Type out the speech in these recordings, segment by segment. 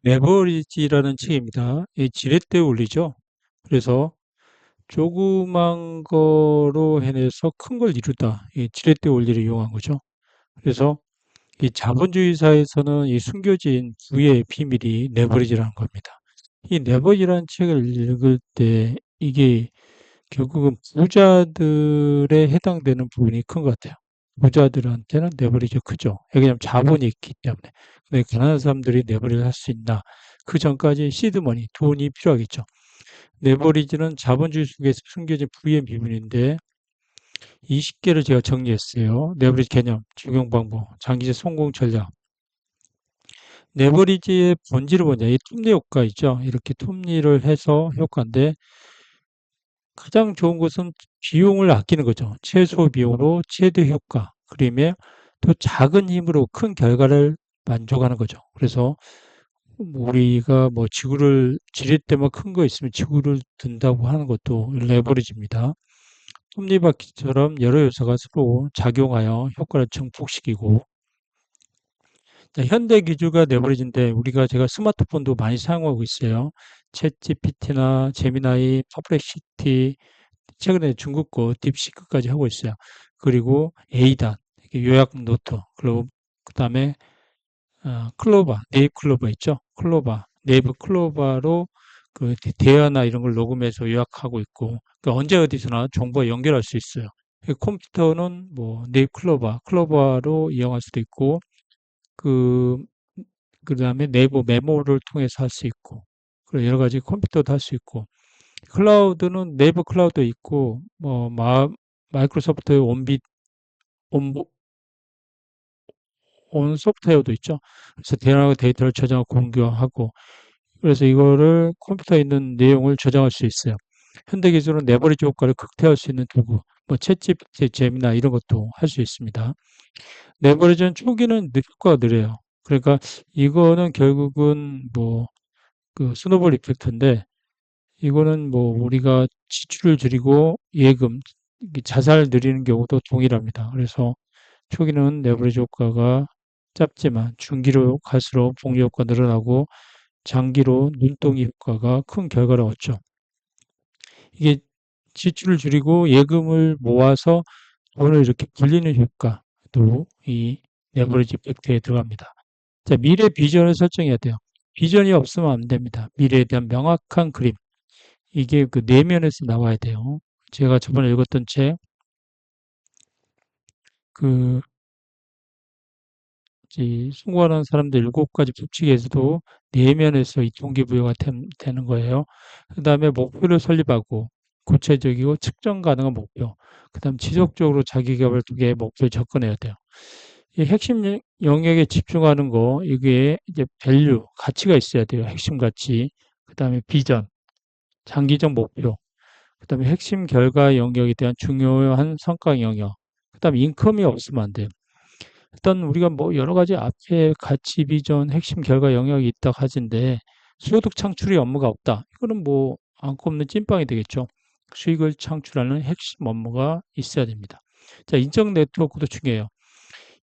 레버리지라는 책입니다. 이 지렛대 원리죠. 그래서 조그만 거로 해내서 큰 걸 이루다. 이 지렛대 원리를 이용한 거죠. 그래서 이 자본주의 사회에서는 이 숨겨진 부의 비밀이 레버리지라는 겁니다. 이 레버리지라는 책을 읽을 때 이게 결국은 부자들에 해당되는 부분이 큰 것 같아요. 부자들한테는 레버리지 크죠. 왜냐하면 자본이 있기 때문에. 근데 가난한 사람들이 레버리지를 할 수 있나? 그 전까지 시드머니, 돈이 필요하겠죠. 레버리지는 자본주의 속에서 숨겨진 부의 비밀인데 20개를 제가 정리했어요. 레버리지 개념, 적용 방법, 장기적 성공 전략. 레버리지의 본질을 보자. 이 톱니 효과 있죠. 이렇게 톱니를 해서 효과인데 가장 좋은 것은 비용을 아끼는 거죠. 최소 비용으로 최대 효과. 그러면 또 작은 힘으로 큰 결과를 만족하는 거죠. 그래서 우리가 뭐 지구를 지렛 대만 큰 거 있으면 지구를 든다고 하는 것도 레버리지입니다. 톱니바퀴처럼 여러 요소가 서로 작용하여 효과를 증폭시키고 현대 기술가 레버리지인데 우리가 제가 스마트폰도 많이 사용하고 있어요. 챗 GPT나 제미나이, 퍼플렉시티, 최근에 중국 거 딥시크까지 하고 있어요. 그리고 에이다, 요약 노트, 그리고 그다음에 클로바, 네이브 클로바 있죠? 클로바, 네이브 클로바로 그 대화나 이런 걸 녹음해서 요약하고 있고 그러니까 언제 어디서나 정보와 연결할 수 있어요. 컴퓨터는 뭐 네이브 클로바, 클로바로 이용할 수도 있고 그 그다음에 네이버 메모를 통해서 할 수 있고 그리고 여러 가지 컴퓨터도 할 수 있고 클라우드는 네이버 클라우드 있고 뭐 마이크로소프트 온, 온 소프트웨어도 있죠. 그래서 대량의 데이터를 저장하고 공유하고 그래서 이거를 컴퓨터에 있는 내용을 저장할 수 있어요. 현대 기술은 레버리지 효과를 극대화할 수 있는 도구, 뭐 챗GPT, 제미나 이런 것도 할 수 있습니다. 레버리지는 초기는 효과가 느려요. 그러니까 이거는 결국은 뭐 그 스노볼 이펙트인데 이거는 뭐 우리가 지출을 줄이고 예금, 자산을 늘리는 경우도 동일합니다. 그래서 초기는 레버리지 효과가 짧지만 중기로 갈수록 복리 효과 늘어나고 장기로 눈덩이 효과가 큰 결과를 얻죠. 이게 지출을 줄이고 예금을 모아서 돈을 이렇게 불리는 효과도 이 레버리지 이펙트에 들어갑니다. 자, 미래 비전을 설정해야 돼요. 비전이 없으면 안 됩니다. 미래에 대한 명확한 그림. 이게 그 내면에서 나와야 돼요. 제가 저번에 읽었던 책, 그, 수고하는 사람들 7가지 법칙에서도 내면에서 이 동기부여가 되는 거예요. 그 다음에 목표를 설립하고, 구체적이고 측정 가능한 목표. 그 다음 지속적으로 자기 개발을 통해 목표를 접근해야 돼요. 이 핵심 영역에 집중하는 거, 이게 이제 밸류, 가치가 있어야 돼요. 핵심 가치. 그 다음에 비전, 장기적 목표. 그다음에 핵심 결과 영역에 대한 중요한 성과 영역. 그다음에 인컴이 없으면 안 돼요. 일단 우리가 뭐 여러 가지 앞에 가치 비전, 핵심 결과 영역이 있다 하진데 소득 창출의 업무가 없다. 이거는 뭐 안고 없는 찐빵이 되겠죠. 수익을 창출하는 핵심 업무가 있어야 됩니다. 자, 인적 네트워크도 중요해요.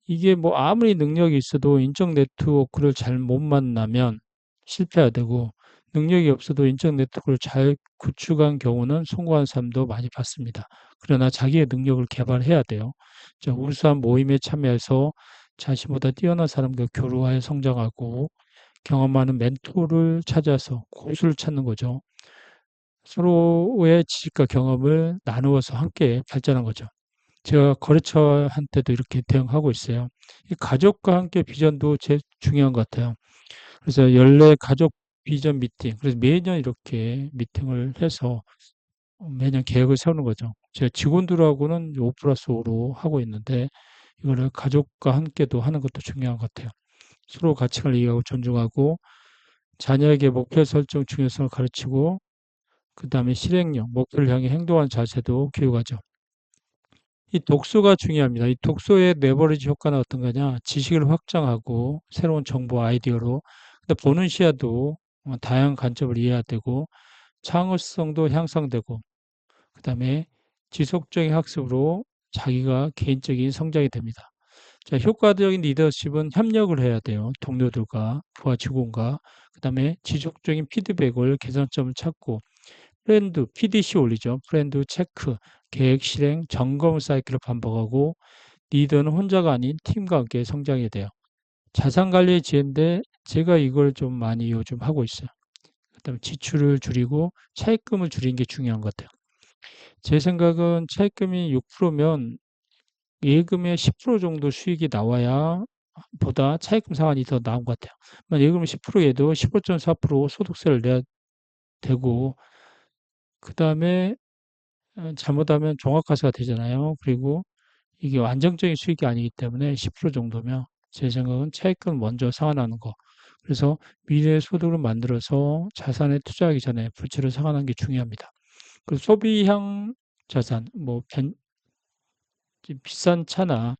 이게 뭐 아무리 능력이 있어도 인적 네트워크를 잘 못 만나면 실패해야 되고 능력이 없어도 인적 네트워크를 잘 구축한 경우는 성공한 사람도 많이 봤습니다. 그러나 자기의 능력을 개발해야 돼요. 자, 우수한 모임에 참여해서 자신보다 뛰어난 사람과 교류하여 성장하고 경험 많은 멘토를 찾아서 고수를 찾는 거죠. 서로의 지식과 경험을 나누어서 함께 발전한 거죠. 제가 거래처한테도 이렇게 대응하고 있어요. 이 가족과 함께 비전도 제일 중요한 것 같아요. 그래서 연례 가족 비전 미팅, 그래서 매년 이렇게 미팅을 해서 매년 계획을 세우는 거죠. 제가 직원들하고는 5 플러스 5로 하고 있는데 이거를 가족과 함께도 하는 것도 중요한 것 같아요. 서로 가치관을 이해하고 존중하고 자녀에게 목표 설정 중요성을 가르치고 그다음에 실행력, 목표를 향해 행동하는 자세도 교육하죠. 이 독서가 중요합니다. 이 독서의 레버리지 효과는 어떤 거냐? 지식을 확장하고 새로운 정보 아이디어로 근데 보는 시야도 다양한 관점을 이해해야 되고 창의성도 향상되고 그다음에 지속적인 학습으로 자기가 개인적인 성장이 됩니다. 자, 효과적인 리더십은 협력을 해야 돼요. 동료들과, 부하 직원과. 그다음에 지속적인 피드백을 개선점을 찾고 프렌드, PDC 올리죠. 프렌드 체크, 계획 실행, 점검 사이클을 반복하고 리더는 혼자가 아닌 팀과 함께 성장해야 돼요. 자산 관리의 지혜인데 제가 이걸 좀 많이 요즘 하고 있어요. 그다음에 지출을 줄이고 차입금을 줄이는 게 중요한 것 같아요. 제 생각은 차입금이 6%면 예금의 10% 정도 수익이 나와야 보다 차입금 상환이 더 나은 것 같아요. 예금은 10%에도 15.4% 소득세를 내야 되고 그다음에 잘못하면 종합과세가 되잖아요. 그리고 이게 안정적인 수익이 아니기 때문에 10% 정도면 제 생각은 차익금 먼저 상환하는 거. 그래서 미래의 소득을 만들어서 자산에 투자하기 전에 부채를 상환하는 게 중요합니다. 그 소비형 자산, 비싼 차나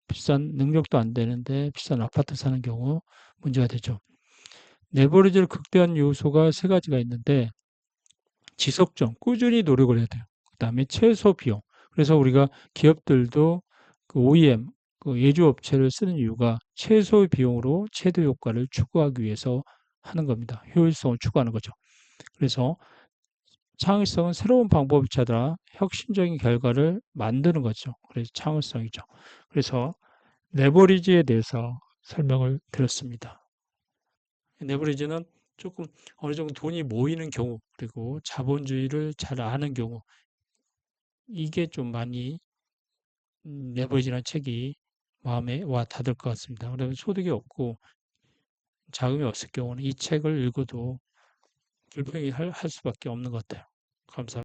비싼 능력도 안 되는데 비싼 아파트 사는 경우 문제가 되죠. 레버리지를 극대화하는 요소가 세 가지가 있는데 지속적, 꾸준히 노력을 해야 돼요. 그다음에 최소 비용. 그래서 우리가 기업들도 그 OEM, 그 예조업체를 쓰는 이유가 최소 비용으로 최대 효과를 추구하기 위해서 하는 겁니다. 효율성을 추구하는 거죠. 그래서 창의성은 새로운 방법을 찾아 혁신적인 결과를 만드는 거죠. 그래서 창의성이죠. 그래서 레버리지에 대해서 설명을 드렸습니다. 레버리지는 조금 어느 정도 돈이 모이는 경우, 그리고 자본주의를 잘 아는 경우, 이게 좀 많이 레버리지라는 책이 마음에 와 닿을 것 같습니다. 그러면 소득이 없고 자금이 없을 경우는 이 책을 읽어도 불평이 할 수밖에 없는 것 같아요. 감사합니다.